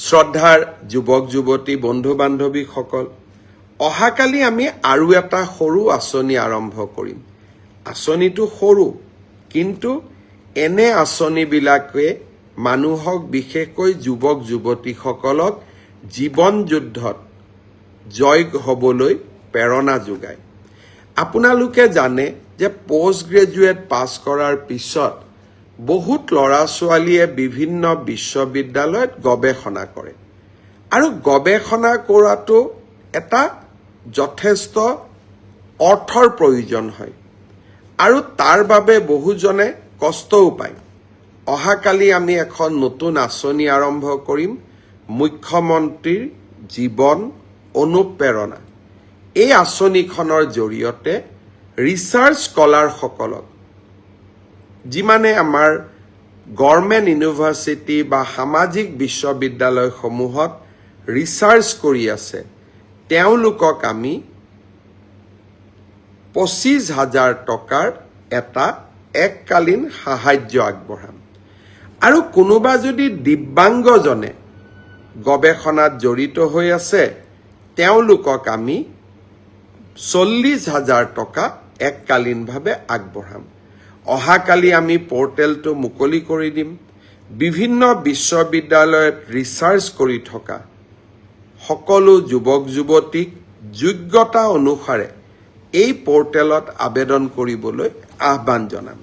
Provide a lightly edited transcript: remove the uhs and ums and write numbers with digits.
শ্ৰদ্ধাৰ যুৱক যুৱতী বন্ধু বান্ধৱীসকল, অহাকালি আমি আৰু এটা সৰু আঁচনি আৰম্ভ কৰিম। আঁচনিটো সৰু, কিন্তু এনে আঁচনিবিলাকে মানুহক, বিশেষকৈ যুৱক যুৱতীসকলক জীৱন যুদ্ধত জয় হ'বলৈ প্ৰেৰণা যোগায়। আপোনালোকে জানে যে পোষ্ট গ্ৰেজুৱেট পাছ কৰাৰ পিছত বহুত ল'ৰা ছোৱালীয়ে বিভিন্ন বিশ্ববিদ্যালয়ত গৱেষণা কৰে, আৰু গৱেষণা কৰাটো এটা যথেষ্ট অৰ্থৰ প্ৰয়োজন হয়, আৰু তাৰ বাবে বহুজনে কষ্টও পায়। অহাকালি আমি এখন নতুন আঁচনি আৰম্ভ কৰিম, মুখ্যমন্ত্ৰীৰ জীৱন অনুপ্ৰেৰণা। এই আঁচনিখনৰ জৰিয়তে ৰিচাৰ্চ স্কলাৰসকলক, যিমানে আমাৰ গভৰ্ণমেণ্ট ইউনিভাৰ্চিটি বা সামাজিক বিশ্ববিদ্যালয়সমূহত ৰিচাৰ্চ কৰি আছে, তেওঁলোকক আমি 25,000 টকাৰ এটা এককালীন সাহায্য আগবঢ়াম। আৰু কোনোবা যদি দিব্যাংগজনে গৱেষণাত জড়িত হৈ আছে, তেওঁলোকক আমি 40,000 টকা এককালীনভাৱে আগবঢ়াম। অহাকালি আমি পৰ্টেলটো মুকলি কৰি দিম। বিভিন্ন বিশ্ববিদ্যালয়ত ৰিচাৰ্চ কৰি থকা সকলো যুৱক যুৱতীক যোগ্যতা অনুসাৰে এই পৰ্টেলত আবেদন কৰিবলৈ আহ্বান জনাম।